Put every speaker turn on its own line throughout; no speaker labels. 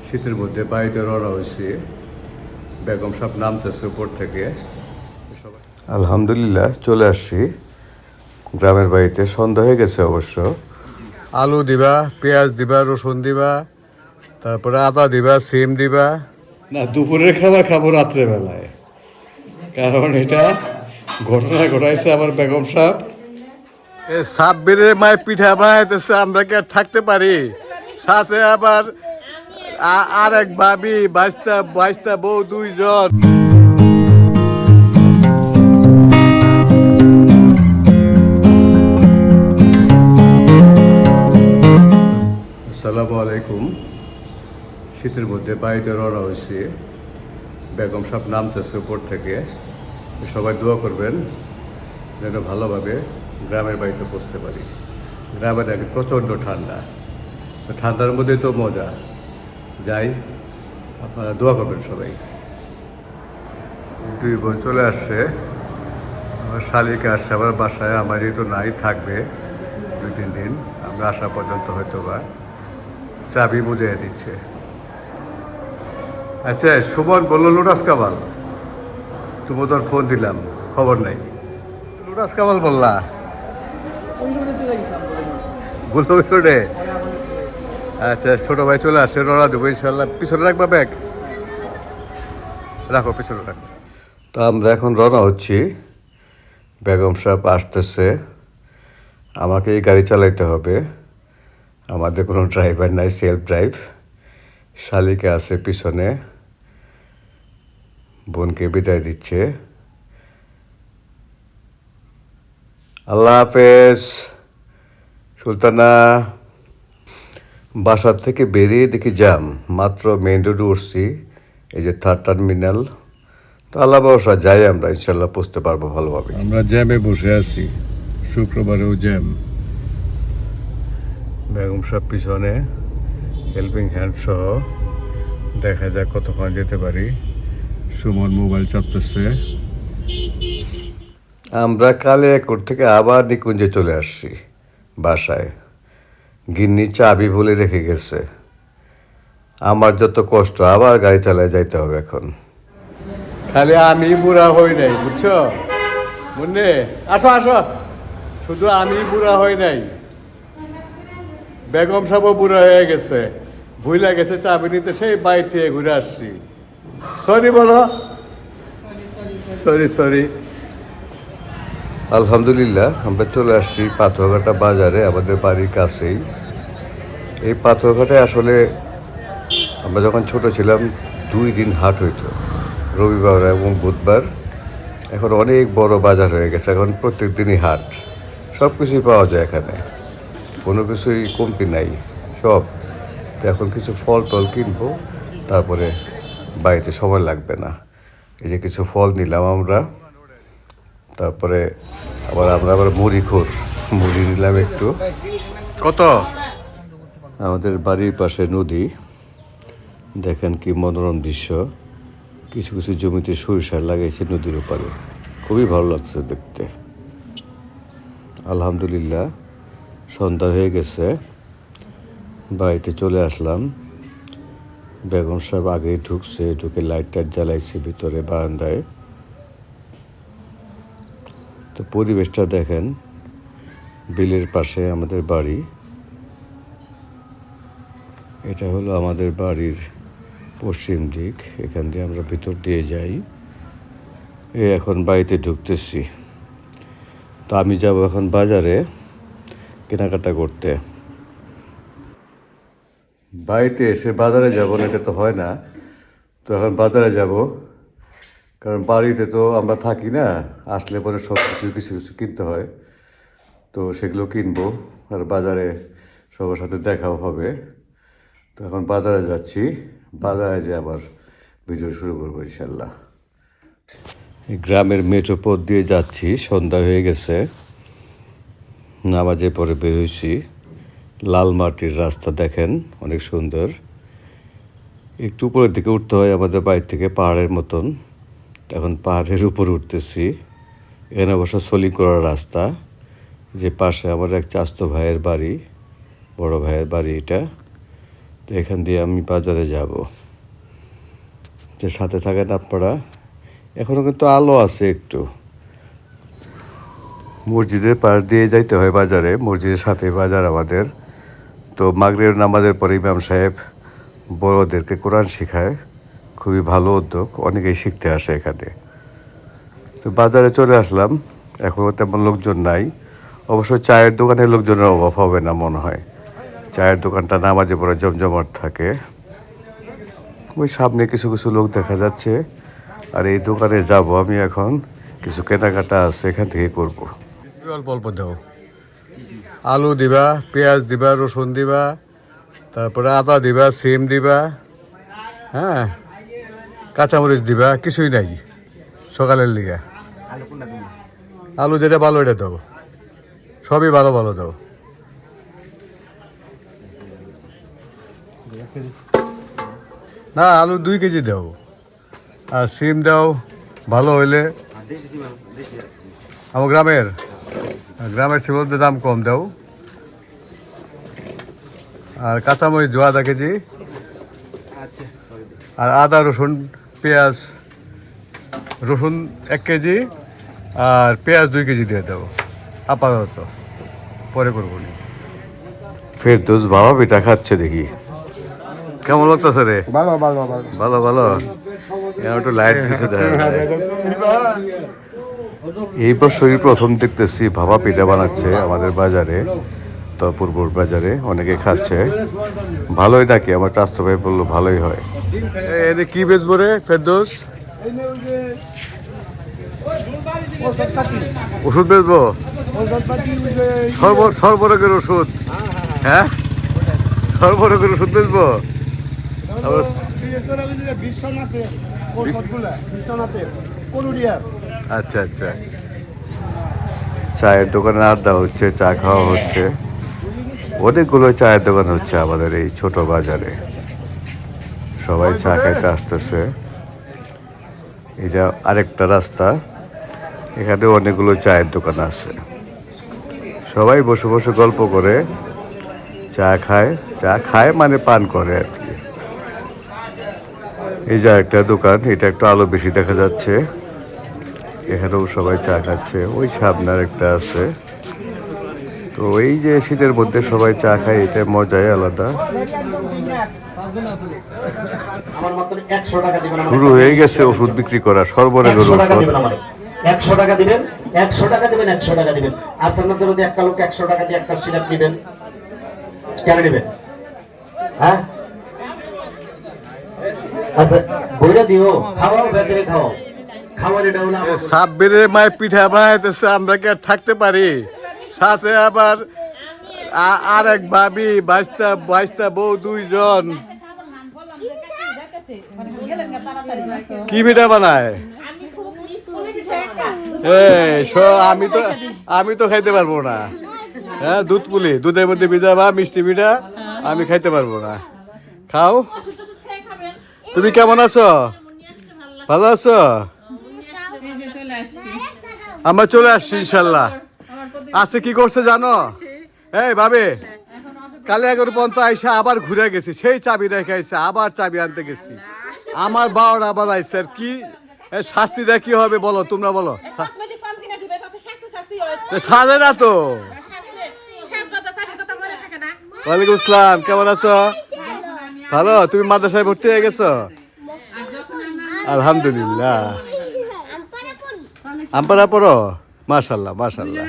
শীতের মধ্যে বাড়িতে রওনা হয়েছি। বেগম সাহেব নামতেছে উপর থেকে। আলহামদুলিল্লাহ চলে আসছি গ্রামের বাড়িতে। সন্ধ্যা হয়ে গেছে অবশ্য। আলু দিবা, পেঁয়াজ দিবা, রসুন দিবা, তারপরে আদা দিবা, সিম দিবা। না, দুপুরের খাবার খাবো রাত্রেবেলায়, কারণ এটা ঘটনা ঘটাইছে আমার বেগম সাহেব। এই সাব্বিরের মায়ের পিঠা বানাইতেছে, আমরা কি আর থাকতে পারি? সাথে আবার আর এক ভাবি, বাইশটা বাইশটা বউ, দুইজন। আসসালামু আলাইকুম। শীতের মধ্যে বাড়িতে রওনা হয়েছি। বেগম সাহেব নামতেছে উপর থেকে। সবাই দোয়া করবেন যেন ভালোভাবে গ্রামের বাড়িতে পৌঁছতে পারি। গ্রামের আগে প্রচণ্ড ঠান্ডা, ঠান্ডার মধ্যে তো মজা। যাই, আপনারা দোয়া করবেন সবাই। দুই বোন চলে আসছে, আমার শালিকা আসছে আমার বাসায়। আমার যেহেতু নাই, থাকবে 2-3 দিন। আমরা আসা পর্যন্ত হয়তো বা চাবি বুঝিয়ে দিচ্ছে। আচ্ছা, সুমন বললো লুটাস কামাল, তুমি তোর ফোন দিলাম, খবর নাই। লুটাস কামাল বললা বললো ওই। আচ্ছা, ছোটো ভাই চলে আসছে, রওনা দেবো ইনশাল্লাহ। পিছনে রাখবা ব্যাগ, রাখো পিছনে রাখো। তো আমরা এখন রওনা হচ্ছি। বেগম সাহেব আসতেছে, আমাকেই গাড়ি চালাইতে হবে। আমাদের কোনো ড্রাইভার নাই, সেলফ ড্রাইভ। শালিকা আছে পিছনে, বোনকে বিদায় দিচ্ছে। আল্লাহ হাফেজ সুলতানা। বাসার থেকে বেরিয়ে দেখি জ্যাম, মাত্র মেইন রোডে উঠছি। এই যে 3rd টার্মিনাল। তো আল্লাহ ভরসা, যাই আমরা, ইনশাল্লাহ পৌঁছতে পারবো ভালোভাবে। আমরা জ্যামে বসে আছি, শুক্রবারেও জ্যাম। বেগম সাহেব পিছনে, হেল্পিং হ্যান্ড সহ। দেখা যাক কতক্ষণ যেতে পারি। সুমন মোবাইল চাপতেছে। আমরা কালিয়াকোট থেকে আবার নিকুঞ্জে চলে আসছি বাসায়। গিন্নি চাবি বলে রেখে গেছে। আমার যত কষ্ট, আবার গাড়ি চালায় যাইতে হবে এখন। খালি আমি বুড়া হই নাই, বুঝছো মুন্নে? আসো আসো, শুধু আমি বুড়া হই নাই, বেগম সাহেবও বুড়া হয়ে গেছে। ভুলে গেছে চাবি নিতে, সেই বাড়ি থেকে ঘুরে আসছি। সরি বলো। Sorry sorry. আলহামদুলিল্লাহ আমরা চলে আসছি পাথরঘাটা বাজারে, আমাদের বাড়ির কাছেই। এই পাথরঘাটায় আসলে আমরা যখন ছোট ছিলাম 2 দিন হাট হইতো, রবিবার এবং বুধবার। এখন অনেক বড় বাজার হয়ে গেছে, এখন প্রত্যেক দিনই হাট। সব কিছুই পাওয়া যায় এখানে, কোনো কিছুই কমতি নাই সব। তো এখন কিছু ফল টল কিনবো, তারপরে বাড়িতে সময় লাগবে না। এই যে কিছু ফল নিলাম আমরা, তারপরে আমরা মুড়ি নিলাম একটু। কত? আমাদের বাড়ির পাশে নদী, দেখেন কি মনোরম দৃশ্য। কিছু কিছু জমিতে সরিষা লাগাইছে নদীর ওপারে, খুবই ভালো লাগছে দেখতে। আলহামদুলিল্লাহ সন্ধ্যা হয়ে গেছে, বাড়িতে চলে আসলাম। বেগম সাহেব আগেই ঢুকছে, ঢুকে লাইট টাইট জ্বালাইছে ভিতরে বারান্দায়। তো পরিবেশটা দেখেন, বিলের পাশে আমাদের বাড়ি। এটা হলো আমাদের বাড়ির পশ্চিম দিক, এখান দিয়ে আমরা ভিতর দিয়ে যাই। এখন বাড়িতে ঢুকতেছি। তো আমি যাব এখন বাজারে কেনাকাটা করতে। বাড়িতে এসে বাজারে যাব না, এটা তো হয় না। তো এখন বাজারে যাব, কারণ বাড়িতে তো আমরা থাকি না, আসলে পরে সব কিছু কিছু কিছু কিনতে হয়। তো সেগুলো কিনবো, আর বাজারে সবার সাথে দেখাও হবে। তো এখন বাজারে যাচ্ছি, বাজারে যে আবার ভিডিও শুরু করবো ইনশাল্লাহ। গ্রামের মেট্রো পথ দিয়ে যাচ্ছি, সন্ধ্যা হয়ে গেছে। নামাজে পরে বের হয়েছি। লাল মাটির রাস্তা দেখেন, অনেক সুন্দর। একটু উপরের দিকে উঠতে হয় আমাদের বাড়ি থেকে, পাহাড়ের মতন। এখন পাহাড়ের উপর উঠতেছি। এখানে অবশ্য সলিং করার রাস্তা। যে পাশে আমার এক চাচাতো ভাইয়ের বাড়ি, বড় ভাইয়ের বাড়ি এটা। তো এখান দিয়ে আমি বাজারে যাব, যে সাথে থাকেন আপনারা। এখনও কিন্তু আলো আছে একটু। মসজিদের পাশ দিয়ে যাইতে হয় বাজারে, মসজিদের সাথে বাজার আমাদের। তো মাগরিবের নামাজের পরে ইমাম সাহেব বড়োদেরকে কোরআন শেখায়, খুবই ভালো উদ্যোগ, অনেকেই শিখতে আসে এখানে। তো বাজারে চলে আসলাম, এখনও তেমন লোকজন নাই। অবশ্য চায়ের দোকানের লোকজনের অভাব হবে না মনে হয়, চায়ের দোকানটা নামাজে পরে জমজমাট থাকে। ওই সামনে কিছু কিছু লোক দেখা যাচ্ছে। আর এই দোকানে যাব আমি এখন, কিছু কেনাকাটা আছে এখান থেকে করবো। অল্প অল্প দাও, আলু দিবা, পেঁয়াজ দিবা, রসুন দিবা, তারপরে আদা দিবা, সিম দিবা, হ্যাঁ, কাঁচামরিচ দিবা, কিছুই নাই সকালের লিগা। আলু যেটা ভালো এটা দাও, সবই ভালো ভালো দাও। না, আলু 2 কেজি দাও, আর সিম দাও ভালো হইলে। আমার গ্রামের সিমের দাম কম দাও। আর কাঁচামরিচ 2 কেজি, আর আদা রসুন পেঁয়াজ, রসুন 1 কেজি, আর পেঁয়াজ 2 কেজি দিয়ে দাও আপাতত, পরে করবো নি। ফেরদৌস বাবা পিঠা খাচ্ছে দেখি, কেমন লাগতেছে রে?
ভালো ভালো ভালো
ভালো ভালো, একটু লাইট দিছে দেখা যায়। এই বছরই প্রথম দেখতেছি ভাপা পিঠা বানাচ্ছে আমাদের বাজারে, তপুরপুর বাজারে অনেকে খাচ্ছে। ভালোই নাকি? আমার চাচতো ভাই বললো ভালোই হয়। এনে কি বেচবো রে ফেরদৌস? ওষুধ বেচবো? সর্বরোগের ওষুধ? হ্যাঁ, সর্বরোগের ওষুধ বেচবো? আচ্ছা আচ্ছা, চায়ের দোকানে আড্ডা হচ্ছে, চা খাওয়া হচ্ছে। অনেকগুলো চায়ের দোকান হচ্ছে আমাদের এই ছোট বাজারে, সবাই চা খাইতে আসতেছে। এই যে আরেকটা রাস্তা, এখানে অনেকগুলো চায়ের দোকান আছে। সবাই বসে বসে গল্প করে, চা খায় মানে পান করে আর কি। এই যে একটা দোকান, এটা একটু আলো বেশি দেখা যাচ্ছে, এখানেও সবাই চা খাচ্ছে। ওই সামনে একটা আছে। তো এই যে শীতের মধ্যে সবাই চা খায়, এটা মজাই আলাদা। শুরু হয়ে গেছে ওষুধ বিক্রি করা, সর্বরোগের ওষুধ।
100 টাকা দিবেন, 100 টাকা দিবেন, 100 টাকা দিবেন। আপনার যদি একটা লোক 100 টাকা দিয়ে একটা সিরাপ নেবেন, কেন নেবেন? হ্যাঁ, আচ্ছা বইটা দিও, খাওয়াও, ভেতরে খাও, খাওয়ার এটা হলো
সাব্বিরের মায়ের পিঠা বানাইতেছে, আমরা কি আর থাকতে পারি? সাথে আবার আরেক ভাবি, বাইশটা বউ, 2 জন। কি পিঠা বানায়? আমি তো খাইতে পারবো না। হ্যাঁ, দুধের মধ্যে ভিজাবা মিষ্টি পিঠা, আমি খাইতে পারবো না। খাও। তুমি কেমন আছো? ভালো আছো? আমরা চলে আসছি ইনশাল্লাহ। আজকে কি করছে জানো? এই ভাবে, কালে 11 পর্যন্ত আইসা আবার ঘুরে গেছি, সেই চাবি রেখে আইসা আবার চাবি আনতে গেছি। আমার 12টা আবার আইসে। আর কি শাস্তিটা কি হবে বলো, তোমরা বলো। সাজে না তো। ওয়ালাইকুম আসসালাম, কেমন আছো? ভালো। তুমি মাদ্রাসায় ভর্তি হয়ে গেছো? আলহামদুলিল্লাহ। আমপারা পড়ো? মাশাল্লাহ মাশাল্লাহ।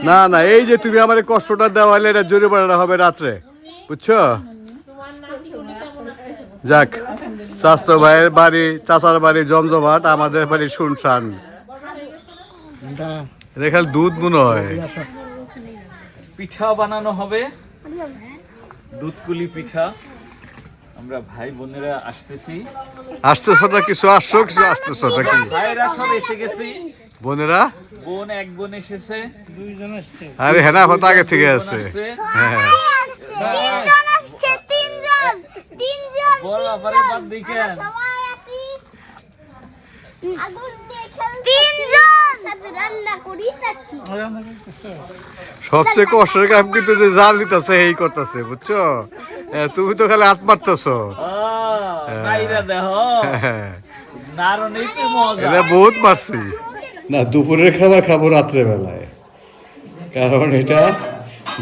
না না, এই যে তুমি আমার কষ্টটা দেওয়ালে, এটা জরিমানা হবে রাত্রে, বুঝছো? যাক, স্বাস্থ্য ভাইয়ের বাড়ি, চাচার বাড়ি জমজমাট, আমাদের বাড়ি শুনশান। দেখাল দুধ মনে হয়।
পিঠা বানানো হবে, দুধকুলি পিঠা। আমরা ভাই বোনেরা আসতেছি।
আসতেছ না? কিছু আসছো, কিছু আসতেছ নাকি?
ভাইরা সব এসে গেছি।
বোনেরা?
বোন এক বোন এসেছে, 2 জন আসছে।
আরে হ্যাঁ, এখন তো আগে থেকে আছে। হ্যাঁ,
বল আবারে বাদ দিই কেন?
3 জন।
রান্না করি যাচ্ছি
সবচেয়ে কষ্টের কাম কিন্তু যে জাল দিতেছে এই করতেছে বুঝছো তুমি তো খালি হাত মারতেছো
নাইরা দেহ নারনেই তো মজা
এটা বহুত মারছি না দুপুরের খাবার খাবো রাত্রে বেলায় কারণ এটা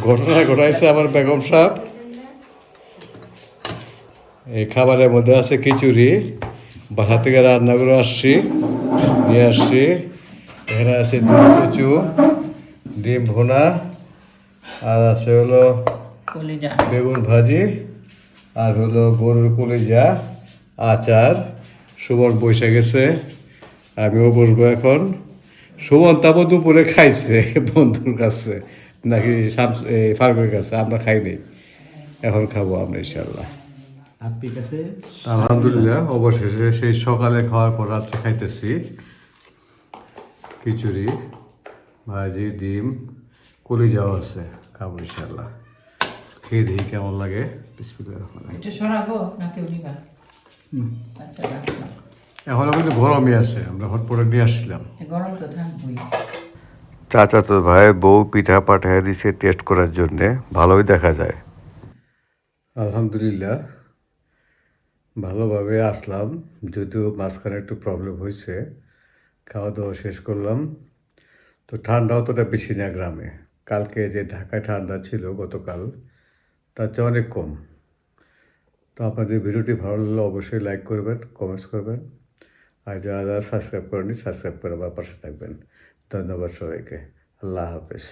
ঘটনা ঘটাইছে আমার বেগম সাহেব এই খাবারের মধ্যে আছে খিচুড়ি বাসা থেকে রান্না করে আসছি নিয়ে আসছি এখানে আছে দুধ কচু ডিম ভুনা আর আছে হলো বেগুন ভাজি আর হলো গরুর কলিজা আচার সুমন বসে গেছে আমিও বসবো এখন সুমন তারপর দুপুরে খাইছে বন্ধুর কাছে নাকি ফার্মের কাছে আমরা খাই নাই এখন খাবো আমরা ইনশাল্লাহ আলহামদুলিল্লাহ অবশেষে সেই সকালে খাওয়ার পর রাত্রে খাইতেছি খিচুড়ি ভাজি ডিম কলিজাও আছে খাবো ইনশাল্লাহ খেয়ে দিই কেমন লাগে বিসমিল্লাহির রহমানির রহিম।
এটা সরাবো না কেউ নিবা আচ্ছা রাখলাম
এখনো কিন্তু গরমই আছে আমরা হটপটে নিয়ে আসছিলাম
গরম তো থাকবই
চাচাতো ভাই বউ পিঠা পাঠায় দিছে টেস্ট করার জন্যে ভালোই দেখা যায় আলহামদুলিল্লাহ ভালোভাবে আসলাম যদিও মাঝখানে একটু প্রবলেম হয়েছে খাওয়া দাওয়া শেষ করলাম তো ঠান্ডা অতটা বেশি না গ্রামে কালকে যে ঢাকায় ঠান্ডা ছিল গতকাল তার চেয়ে অনেক কম তো আপনাদের ভিডিওটি ভালো লাগলে অবশ্যই লাইক করবেন কমেন্টস করবেন আর যারা যারা সাবস্ক্রাইব করেনি সাবস্ক্রাইব করে আমার পাশে থাকবেন ধন্যবাদ সবাইকে আল্লাহ হাফেজ